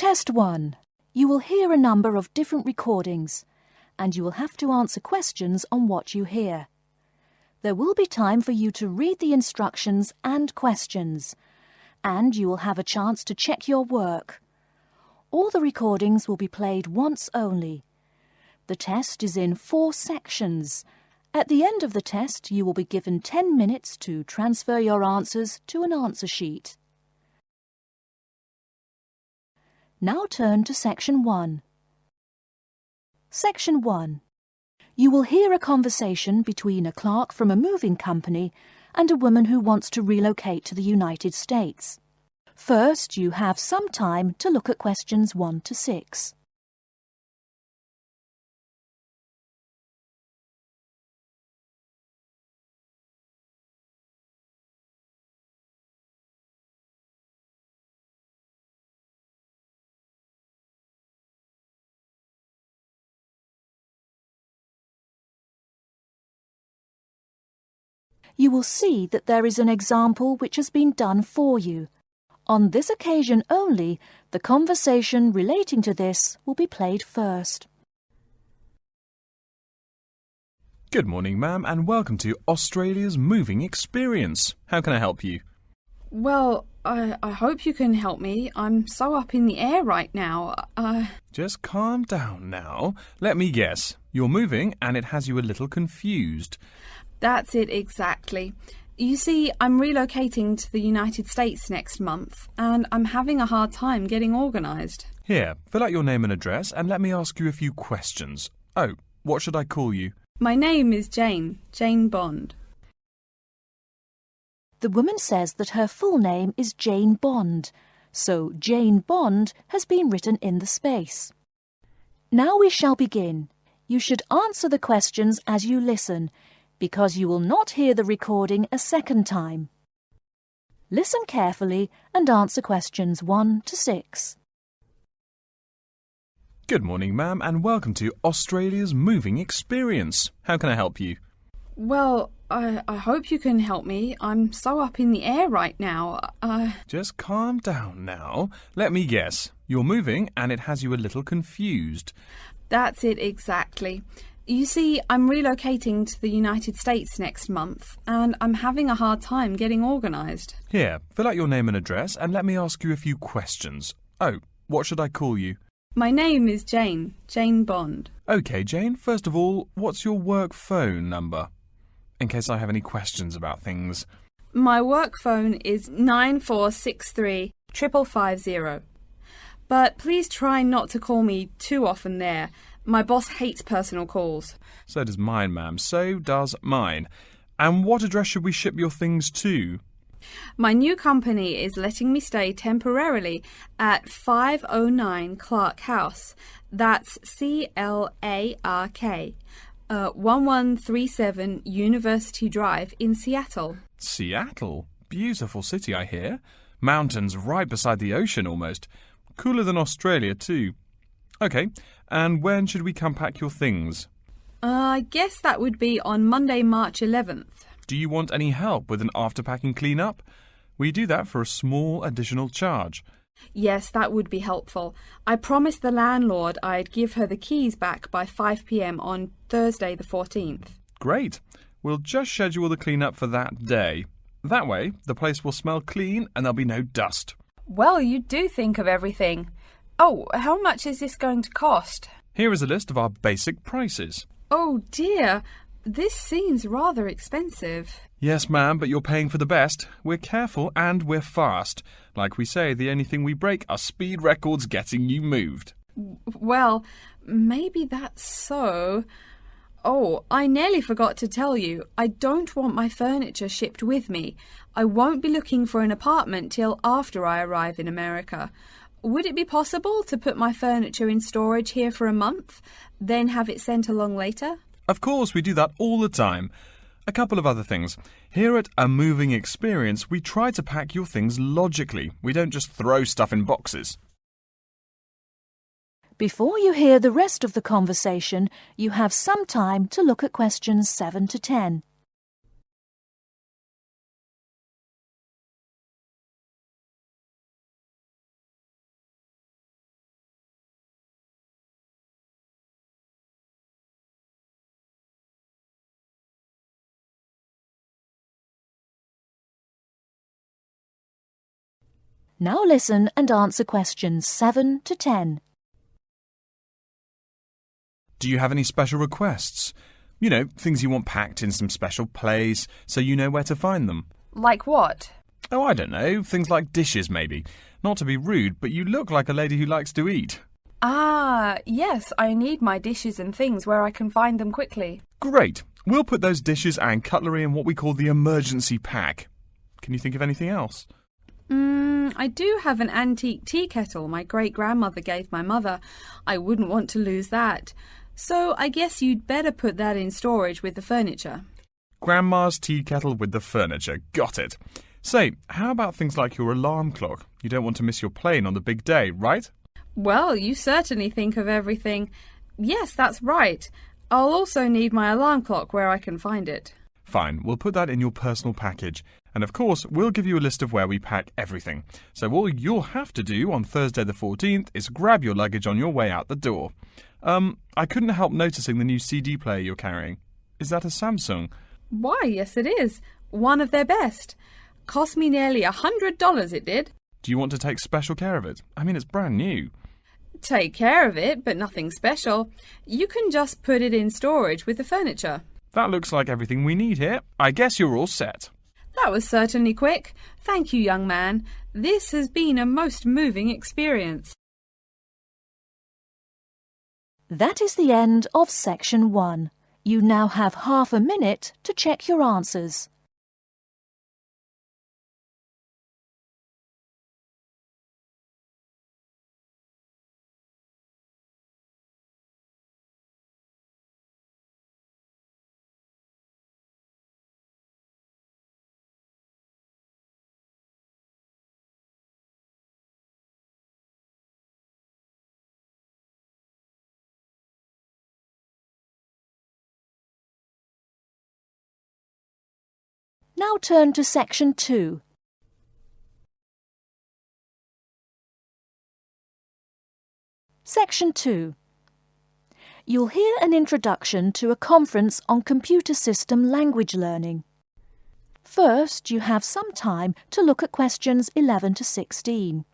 Test 1. You will hear a number of different recordings, and you will have to answer questions on what you hear. There will be time for you to read the instructions and questions, and you will have a chance to check your work. All the recordings will be played once only. The test is in 4 sections. At the end of the test, you will be given 10 minutes to transfer your answers to an answer sheet. Now turn to Section 1. Section 1. You will hear a conversation between a clerk from a moving company and a woman who wants to relocate to the United States. First, you have some time to look at questions 1 to 6. You will see that there is an example which has been done for you. On this occasion only, the conversation relating to this will be played first. Good morning, ma'am, and welcome to Australia's Moving Experience. How can I help you? Well, I hope you can help me. I'm so up in the air right now. Just calm down now. Let me guess. You're moving and it has you a little confused. That's it exactly. You see, I'm relocating to the United States next month, and I'm having a hard time getting organised. Here, fill out your name and address and let me ask you a few questions. Oh, what should I call you? My name is Jane Bond. The woman says that her full name is Jane Bond, so Jane Bond has been written in the space. Now we shall begin. You should answer the questions as you listen, because you will not hear the recording a second time. Listen carefully and answer questions 1 to 6. Good morning, ma'am, and welcome to Australia's Moving Experience. How can I help you? Well, I hope you can help me. I'm so up in the air right now. Just calm down now. Let me guess. You're moving and it has you a little confused. That's it exactly. You see, I'm relocating to the United States next month, and I'm having a hard time getting organised. Here, fill out your name and address and let me ask you a few questions. Oh, what should I call you? My name is Jane Bond. OK, Jane, first of all, what's your work phone number? In case I have any questions about things. My work phone is 9463 550. But please try not to call me too often there. My boss hates personal calls. So does mine, ma'am. So does mine. And what address should we ship your things to? My new company is letting me stay temporarily at 509 Clark House. That's CLARK. 1137 University Drive in Seattle. Seattle? Beautiful city, I hear. Mountains right beside the ocean almost. Cooler than Australia too. OK, and when should we come pack your things? I guess that would be on Monday, March 11th. Do you want any help with an after-packing clean-up? We do that for a small additional charge. Yes, that would be helpful. I promised the landlord I'd give her the keys back by 5 p.m. on Thursday the 14th. Great. We'll just schedule the clean-up for that day. That way, the place will smell clean and there'll be no dust. Well, you do think of everything. Oh, how much is this going to cost? Here is a list of our basic prices. Oh dear, this seems rather expensive. Yes, ma'am, but you're paying for the best. We're careful and we're fast. Like we say, the only thing we break are speed records getting you moved. Well, maybe that's so. Oh, I nearly forgot to tell you, I don't want my furniture shipped with me. I won't be looking for an apartment till after I arrive in America. Would it be possible to put my furniture in storage here for a month, then have it sent along later? Of course, we do that all the time. A couple of other things. Here at A Moving Experience, we try to pack your things logically. We don't just throw stuff in boxes. Before you hear the rest of the conversation, you have some time to look at questions 7 to 10. Now listen and answer questions 7 to 10. Do you have any special requests? You know, things you want packed in some special place so you know where to find them. Like what? Oh, I don't know. Things like dishes, maybe. Not to be rude, but you look like a lady who likes to eat. Ah, yes, I need my dishes and things where I can find them quickly. Great. We'll put those dishes and cutlery in what we call the emergency pack. Can you think of anything else? I do have an antique tea kettle my great-grandmother gave my mother. I wouldn't want to lose that. So I guess you'd better put that in storage with the furniture. Grandma's tea kettle with the furniture. Got it. Say, how about things like your alarm clock? You don't want to miss your plane on the big day, right? Well, you certainly think of everything. Yes, that's right. I'll also need my alarm clock where I can find it. Fine, we'll put that in your personal package. And of course, we'll give you a list of where we pack everything. So all you'll have to do on Thursday the 14th is grab your luggage on your way out the door. I couldn't help noticing the new CD player you're carrying. Is that a Samsung? Why, yes it is. One of their best. Cost me nearly $100, it did. Do you want to take special care of it? I mean, it's brand new. Take care of it, but nothing special. You can just put it in storage with the furniture. That looks like everything we need here. I guess you're all set. That was certainly quick. Thank you, young man. This has been a most moving experience. That is the end of Section 1. You now have half a minute to check your answers. Now turn to Section 2. Section 2. You'll hear an introduction to a conference on computer system language learning. First, you have some time to look at questions 11 to 16.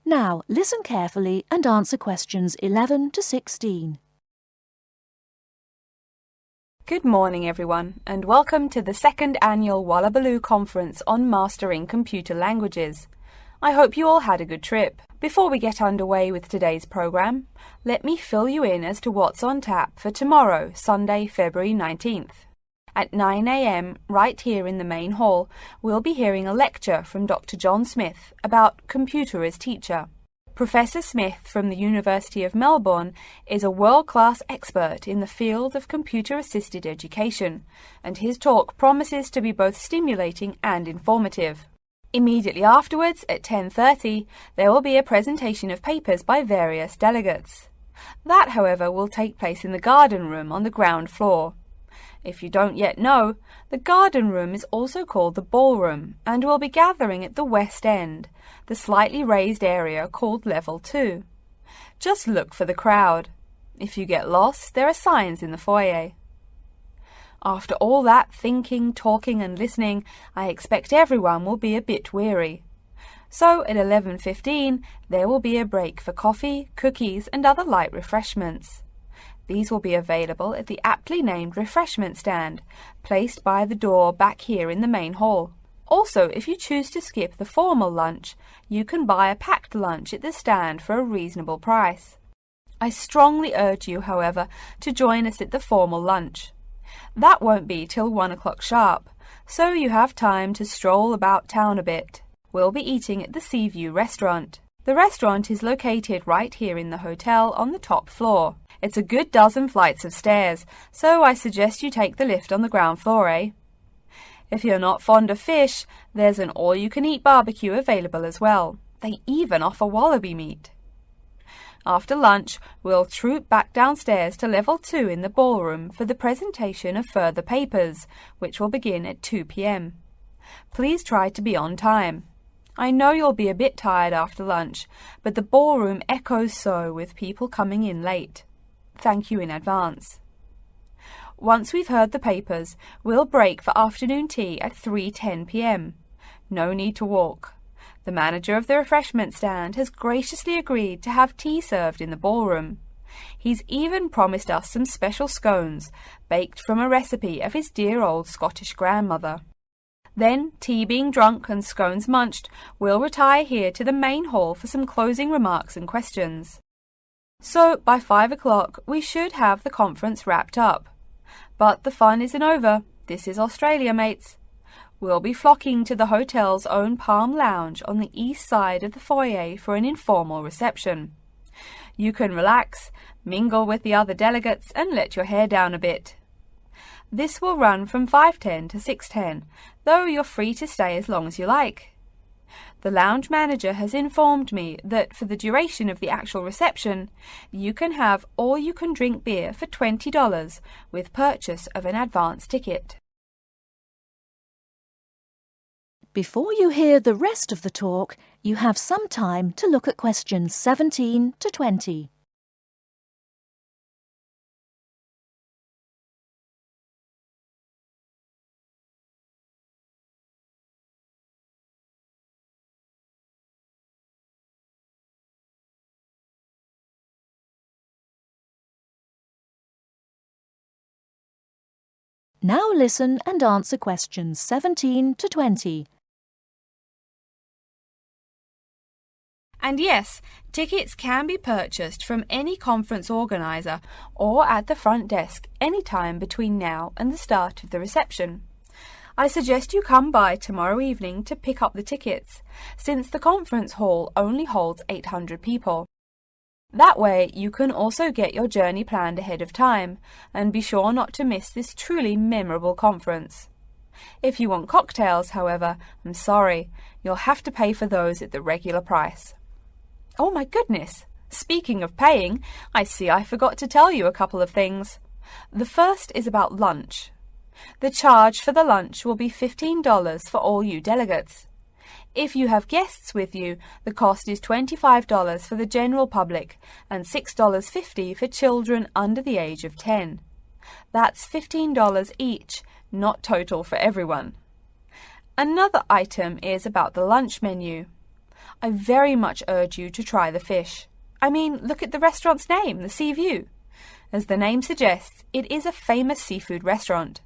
Now, listen carefully and answer questions 11 to 16. Good morning, everyone, and welcome to the second annual Wallabaloo Conference on Mastering Computer Languages. I hope you all had a good trip. Before we get underway with today's program, let me fill you in as to what's on tap for tomorrow, Sunday, February 19th. At 9 a.m, right here in the main hall, we'll be hearing a lecture from Dr. John Smith about computer as teacher. Professor Smith from the University of Melbourne is a world-class expert in the field of computer-assisted education, and his talk promises to be both stimulating and informative. Immediately afterwards, at 10:30, there will be a presentation of papers by various delegates. That, however, will take place in the garden room on the ground floor. If you don't yet know, the garden room is also called the ballroom and will be gathering at the west end, the slightly raised area called Level 2. Just look for the crowd. If you get lost, there are signs in the foyer. After all that thinking, talking and listening, I expect everyone will be a bit weary. So at 11:15, there will be a break for coffee, cookies and other light refreshments. These will be available at the aptly named refreshment stand, placed by the door back here in the main hall. Also, if you choose to skip the formal lunch, you can buy a packed lunch at the stand for a reasonable price. I strongly urge you, however, to join us at the formal lunch. That won't be till 1 o'clock sharp, so you have time to stroll about town a bit. We'll be eating at the Seaview restaurant. The restaurant is located right here in the hotel on the top floor. It's a good dozen flights of stairs, so I suggest you take the lift on the ground floor, eh? If you're not fond of fish, there's an all-you-can-eat barbecue available as well. They even offer wallaby meat. After lunch, we'll troop back downstairs to level 2 in the ballroom for the presentation of further papers, which will begin at 2 p.m. Please try to be on time. I know you'll be a bit tired after lunch, but the ballroom echoes so with people coming in late. Thank you in advance. Once we've heard the papers, we'll break for afternoon tea at 3:10 p.m. No need to walk. The manager of the refreshment stand has graciously agreed to have tea served in the ballroom. He's even promised us some special scones, baked from a recipe of his dear old Scottish grandmother. Then, tea being drunk and scones munched, we'll retire here to the main hall for some closing remarks and questions. So, by 5 o'clock, we should have the conference wrapped up. But the fun isn't over. This is Australia, mates. We'll be flocking to the hotel's own Palm Lounge on the east side of the foyer for an informal reception. You can relax, mingle with the other delegates, and let your hair down a bit. This will run from 5:10 to 6:10, though you're free to stay as long as you like. The lounge manager has informed me that for the duration of the actual reception, you can have all-you-can-drink beer for $20 with purchase of an advance ticket. Before you hear the rest of the talk, you have some time to look at questions 17 to 20. Now listen and answer questions 17 to 20. And yes, tickets can be purchased from any conference organiser or at the front desk any time between now and the start of the reception. I suggest you come by tomorrow evening to pick up the tickets, since the conference hall only holds 800 people. That way you can also get your journey planned ahead of time and be sure not to miss this truly memorable conference. If you want cocktails, however, I'm sorry, you'll have to pay for those at the regular price. Oh my goodness! Speaking of paying, I see I forgot to tell you a couple of things. The first is about lunch. The charge for the lunch will be $15 for all you delegates. If you have guests with you, the cost is $25 for the general public and $6.50 for children under the age of 10. That's $15 each, not total for everyone. Another item is about the lunch menu. I very much urge you to try the fish. I mean, look at the restaurant's name, the Sea View. As the name suggests, it is a famous seafood restaurant.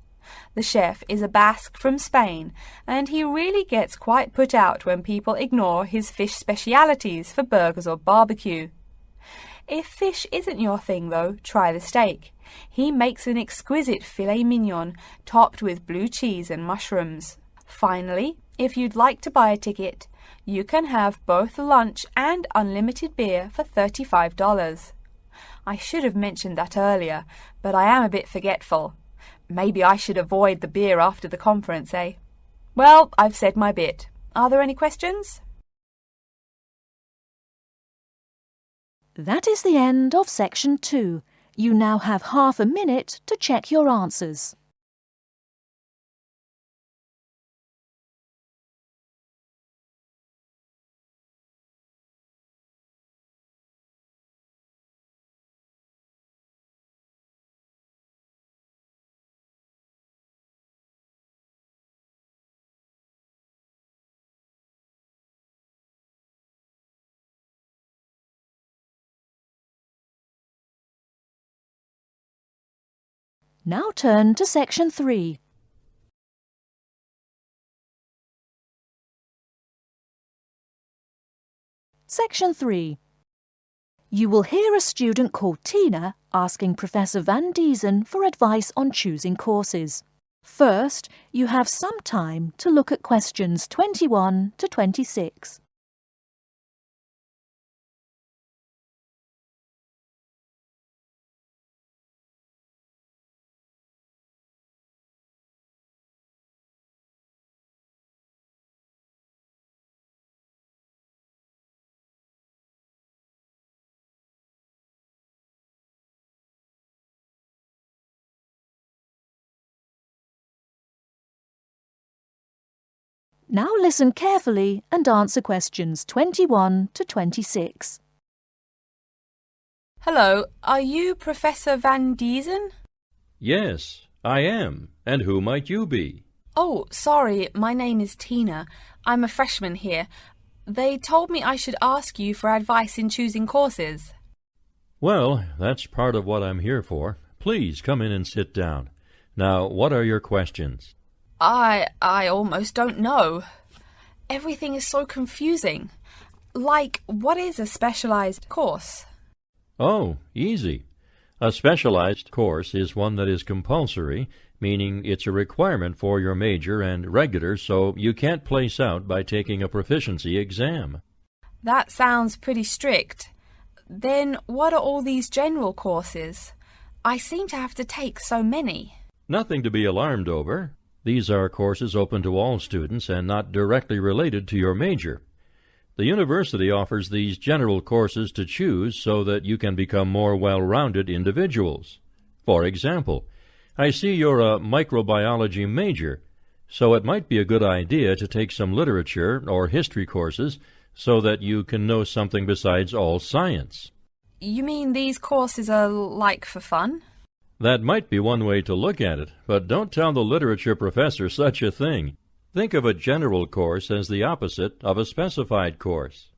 The chef is a Basque from Spain, and he really gets quite put out when people ignore his fish specialities for burgers or barbecue. If fish isn't your thing, though, try the steak. He makes an exquisite filet mignon topped with blue cheese and mushrooms. Finally, if you'd like to buy a ticket, you can have both lunch and unlimited beer for $35. I should have mentioned that earlier, but I am a bit forgetful. Maybe I should avoid the beer after the conference, eh? Well, I've said my bit. Are there any questions? That is the end of section 2. You now have half a minute to check your answers. Now turn to section 3. Section 3. You will hear a student called Tina asking Professor Van Diesen for advice on choosing courses. First, you have some time to look at questions 21 to 26. Now listen carefully and answer questions 21 to 26. Hello, are you Professor Van Diesen? Yes, I am. And who might you be? Oh, sorry, my name is Tina. I'm a freshman here. They told me I should ask you for advice in choosing courses. Well, that's part of what I'm here for. Please come in and sit down. Now, what are your questions? I almost don't know. Everything is so confusing. Like, what is a specialized course? Oh, easy. A specialized course is one that is compulsory, meaning it's a requirement for your major, and regular, so you can't place out by taking a proficiency exam. That sounds pretty strict. Then what are all these general courses? I seem to have to take so many. Nothing to be alarmed over. These are courses open to all students and not directly related to your major. The university offers these general courses to choose so that you can become more well-rounded individuals. For example, I see you're a microbiology major, so it might be a good idea to take some literature or history courses so that you can know something besides all science. You mean these courses are like for fun? That might be one way to look at it, but don't tell the literature professor such a thing. Think of a general course as the opposite of a specified course.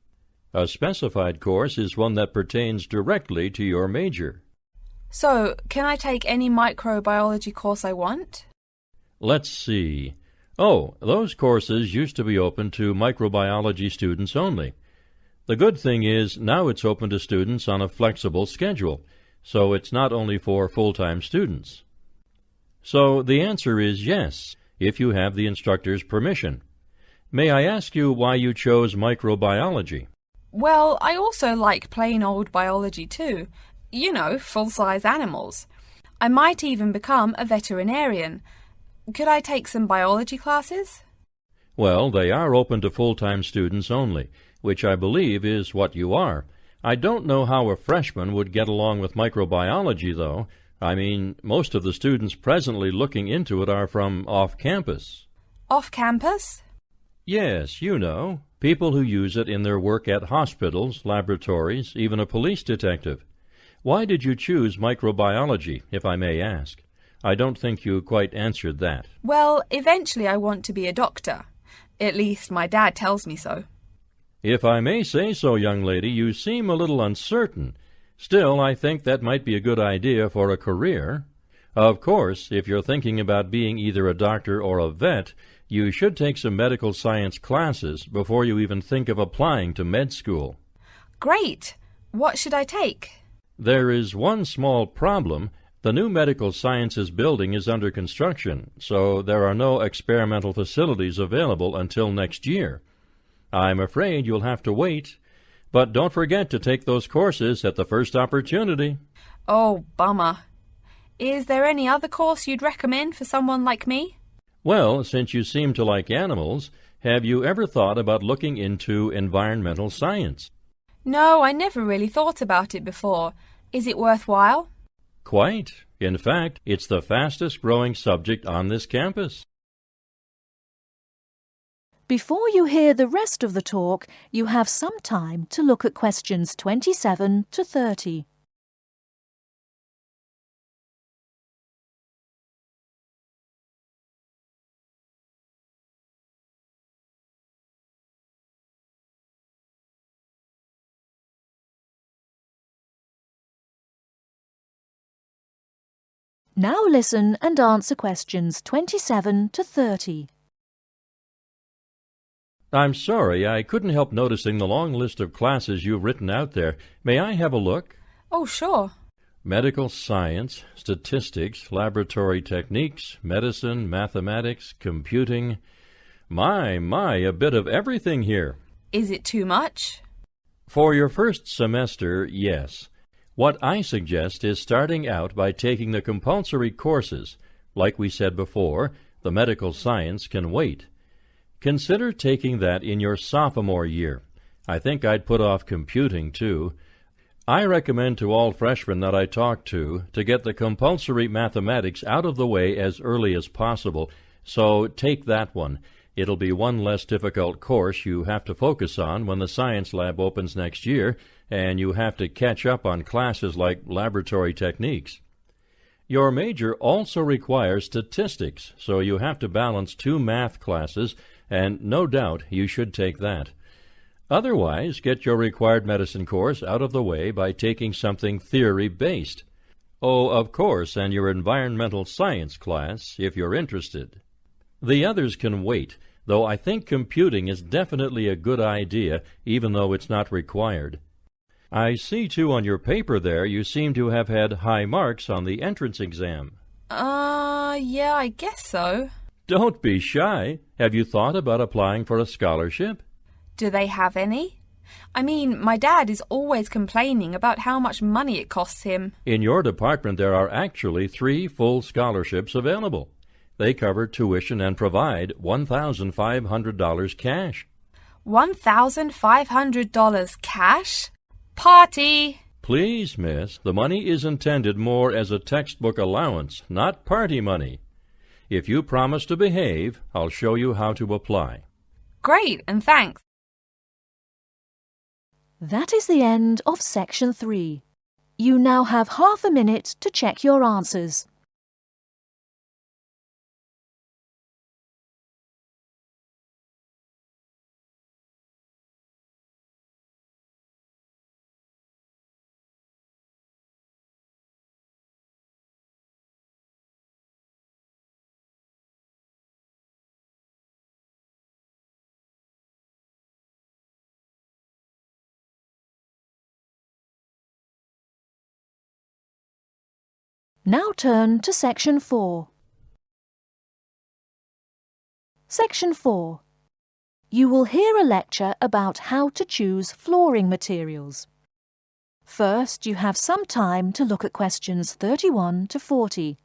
A specified course is one that pertains directly to your major. So, can I take any microbiology course I want? Let's see. Oh, those courses used to be open to microbiology students only. The good thing is now it's open to students on a flexible schedule, so it's not only for full-time students. So the answer is yes, if you have the instructor's permission. May I ask you why you chose microbiology? Well, I also like plain old biology too. You know, full-size animals. I might even become a veterinarian. Could I take some biology classes? Well, they are open to full-time students only, which I believe is what you are. I don't know how a freshman would get along with microbiology, though. I mean, most of the students presently looking into it are from off-campus. Off-campus? Yes, you know, people who use it in their work at hospitals, laboratories, even a police detective. Why did you choose microbiology, if I may ask? I don't think you quite answered that. Well, eventually I want to be a doctor. At least my dad tells me so. If I may say so, young lady, you seem a little uncertain. Still, I think that might be a good idea for a career. Of course, if you're thinking about being either a doctor or a vet, you should take some medical science classes before you even think of applying to med school. Great! What should I take? There is one small problem. The new medical sciences building is under construction, so there are no experimental facilities available until next year. I'm afraid you'll have to wait, but don't forget to take those courses at the first opportunity. Oh, bummer. Is there any other course you'd recommend for someone like me? Well, since you seem to like animals, have you ever thought about looking into environmental science? No, I never really thought about it before. Is it worthwhile? Quite. In fact, it's the fastest-growing subject on this campus. Before you hear the rest of the talk, you have some time to look at questions 27 to 30. Now listen and answer questions 27 to 30. I'm sorry, I couldn't help noticing the long list of classes you've written out there. May I have a look? Oh, sure. Medical science, statistics, laboratory techniques, medicine, mathematics, computing. My, a bit of everything here. Is it too much? For your first semester, yes. What I suggest is starting out by taking the compulsory courses. Like we said before, the medical science can wait. Consider taking that in your sophomore year. I think I'd put off computing, too. I recommend to all freshmen that I talk to get the compulsory mathematics out of the way as early as possible, so take that one. It'll be one less difficult course you have to focus on when the science lab opens next year and you have to catch up on classes like laboratory techniques. Your major also requires statistics, so you have to balance 2 math classes, and no doubt you should take that. Otherwise, get your required medicine course out of the way by taking something theory-based. Oh, of course, and your environmental science class, if you're interested. The others can wait, though I think computing is definitely a good idea, even though it's not required. I see, too, on your paper there you seem to have had high marks on the entrance exam. Yeah, I guess so. Don't be shy. Have you thought about applying for a scholarship? Do they have any? I mean, my dad is always complaining about how much money it costs him. In your department there are actually 3 full scholarships available. They cover tuition and provide $1,500 cash. $1,500 cash? Party! Please, miss, the money is intended more as a textbook allowance, not party money. If you promise to behave, I'll show you how to apply. Great, and thanks. That is the end of Section 3. You now have half a minute to check your answers. Now turn to Section 4. Section 4. You will hear a lecture about how to choose flooring materials. First, you have some time to look at questions 31 to 40.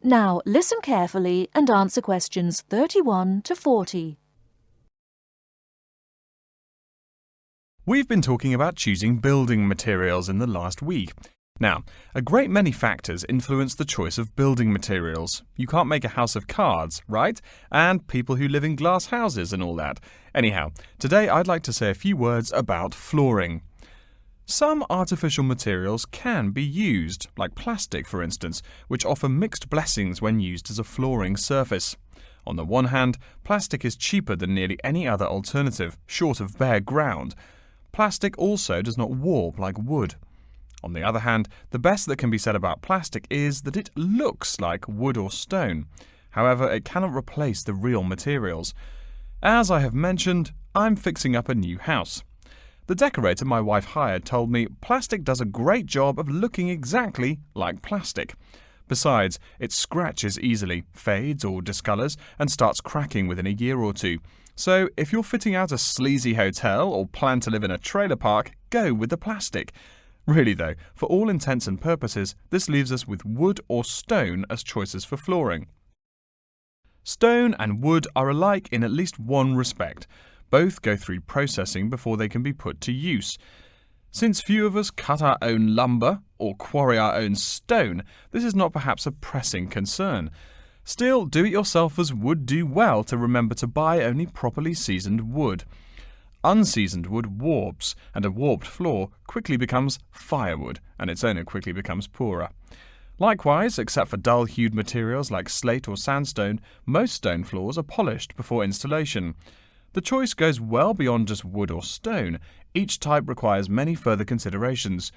Now listen carefully and answer questions 31 to 40. We've been talking about choosing building materials in the last week. Now, a great many factors influence the choice of building materials. You can't make a house of cards, right? And people who live in glass houses and all that. Anyhow, today I'd like to say a few words about flooring. Some artificial materials can be used, like plastic for instance, which offer mixed blessings when used as a flooring surface. On the one hand, plastic is cheaper than nearly any other alternative, short of bare ground. Plastic also does not warp like wood. On the other hand, the best that can be said about plastic is that it looks like wood or stone. However, it cannot replace the real materials. As I have mentioned, I'm fixing up a new house. The decorator my wife hired told me plastic does a great job of looking exactly like plastic. Besides, it scratches easily, fades or discolors, and starts cracking within a year or two. So, if you're fitting out a sleazy hotel or plan to live in a trailer park, go with the plastic. Really though, for all intents and purposes, this leaves us with wood or stone as choices for flooring. Stone and wood are alike in at least one respect. Both go through processing before they can be put to use. Since few of us cut our own lumber or quarry our own stone, this is not perhaps a pressing concern. Still, do-it-yourselfers would do well to remember to buy only properly seasoned wood. Unseasoned wood warps, and a warped floor quickly becomes firewood, and its owner quickly becomes poorer. Likewise, except for dull-hued materials like slate or sandstone, most stone floors are polished before installation. The choice goes well beyond just wood or stone. Each type requires many further considerations.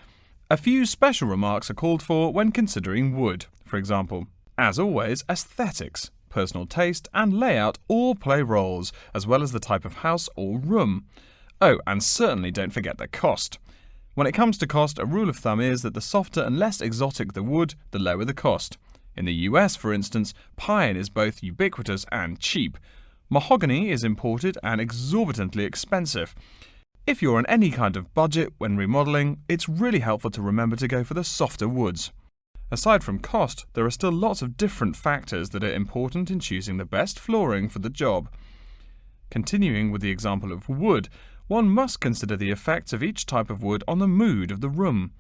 A few special remarks are called for when considering wood. For example, as always, aesthetics, personal taste and layout all play roles, as well as the type of house or room. Oh, and certainly don't forget the cost. When it comes to cost, a rule of thumb is that the softer and less exotic the wood, the lower the cost. In the US, for instance, pine is both ubiquitous and cheap. Mahogany is imported and exorbitantly expensive. If you're on any kind of budget when remodeling, it's really helpful to remember to go for the softer woods. Aside from cost, there are still lots of different factors that are important in choosing the best flooring for the job. Continuing with the example of wood, one must consider the effects of each type of wood on the mood of the room.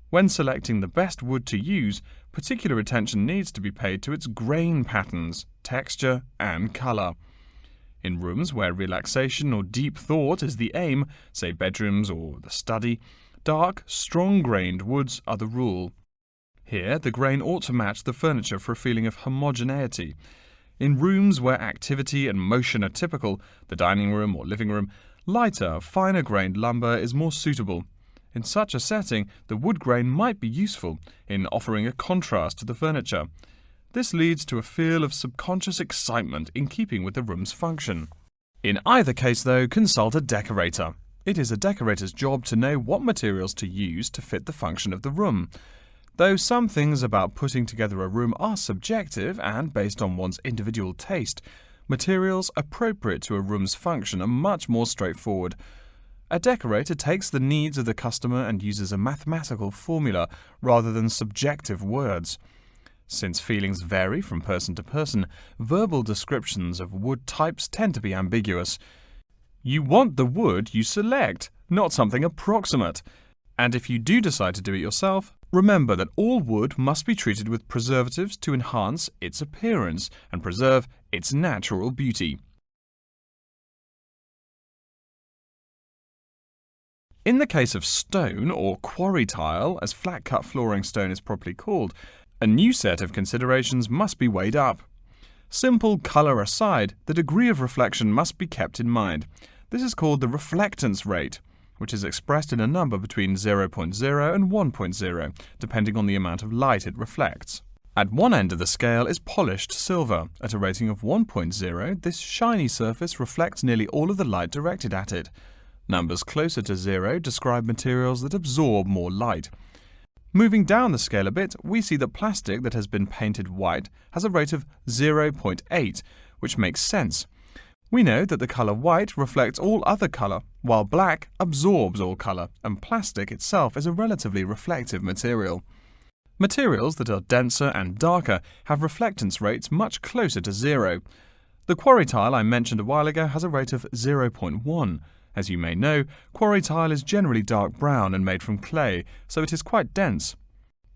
When selecting the best wood to use, particular attention needs to be paid to its grain patterns, texture, and colour. In rooms where relaxation or deep thought is the aim, say bedrooms or the study, dark, strong-grained woods are the rule. Here, the grain ought to match the furniture for a feeling of homogeneity. In rooms where activity and motion are typical, the dining room or living room, lighter, finer-grained lumber is more suitable. In such a setting, the wood grain might be useful in offering a contrast to the furniture. This leads to a feel of subconscious excitement in keeping with the room's function. In either case, though, consult a decorator. It is a decorator's job to know what materials to use to fit the function of the room. Though some things about putting together a room are subjective and based on one's individual taste, materials appropriate to a room's function are much more straightforward. A decorator takes the needs of the customer and uses a mathematical formula rather than subjective words. Since feelings vary from person to person, verbal descriptions of wood types tend to be ambiguous. You want the wood you select, not something approximate. And if you do decide to do it yourself, remember that all wood must be treated with preservatives to enhance its appearance and preserve its natural beauty. In the case of stone, or quarry tile, as flat-cut flooring stone is properly called, a new set of considerations must be weighed up. Simple colour aside, the degree of reflection must be kept in mind. This is called the reflectance rate, which is expressed in a number between 0.0 and 1.0, depending on the amount of light it reflects. At one end of the scale is polished silver. At a rating of 1.0, this shiny surface reflects nearly all of the light directed at it. Numbers closer to 0 describe materials that absorb more light. Moving down the scale a bit, we see that plastic that has been painted white has a rate of 0.8, which makes sense. We know that the colour white reflects all other colour, while black absorbs all colour, and plastic itself is a relatively reflective material. Materials that are denser and darker have reflectance rates much closer to 0. The quarry tile I mentioned a while ago has a rate of 0.1. As you may know, quarry tile is generally dark brown and made from clay, so it is quite dense.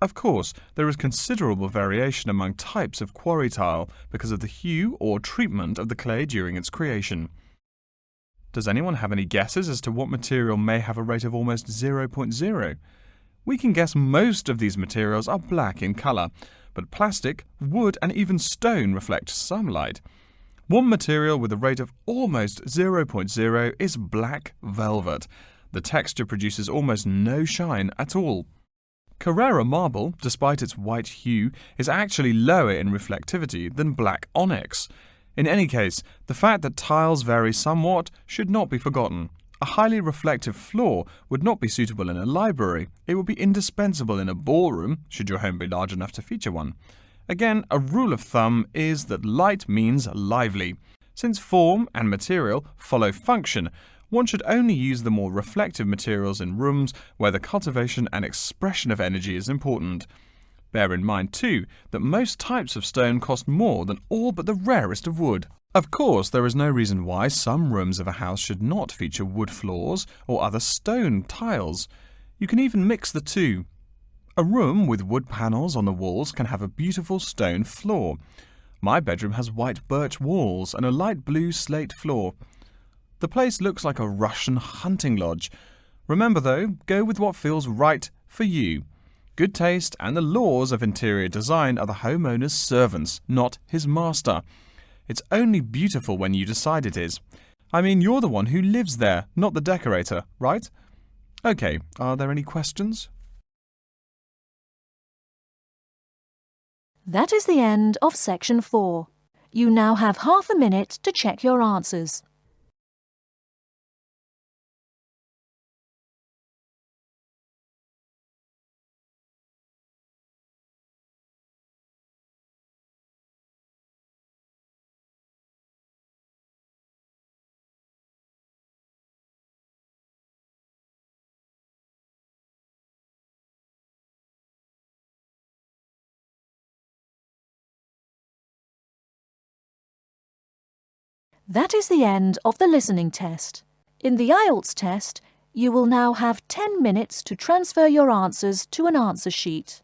Of course, there is considerable variation among types of quarry tile because of the hue or treatment of the clay during its creation. Does anyone have any guesses as to what material may have a rate of almost 0.0? We can guess most of these materials are black in colour, but plastic, wood and even stone reflect some light. One material with a rate of almost 0.0 is black velvet. The texture produces almost no shine at all. Carrara marble, despite its white hue, is actually lower in reflectivity than black onyx. In any case, the fact that tiles vary somewhat should not be forgotten. A highly reflective floor would not be suitable in a library. It would be indispensable in a ballroom, should your home be large enough to feature one. Again, a rule of thumb is that light means lively. Since form and material follow function, one should only use the more reflective materials in rooms where the cultivation and expression of energy is important. Bear in mind, too, that most types of stone cost more than all but the rarest of wood. Of course, there is no reason why some rooms of a house should not feature wood floors or other stone tiles. You can even mix the two. A room with wood panels on the walls can have a beautiful stone floor. My bedroom has white birch walls and a light blue slate floor. The place looks like a Russian hunting lodge. Remember though, go with what feels right for you. Good taste and the laws of interior design are the homeowner's servants, not his master. It's only beautiful when you decide it is. I mean, you're the one who lives there, not the decorator, right? Okay, are there any questions? That is the end of section 4. You now have half a minute to check your answers. That is the end of the listening test. In the IELTS test, you will now have 10 minutes to transfer your answers to an answer sheet.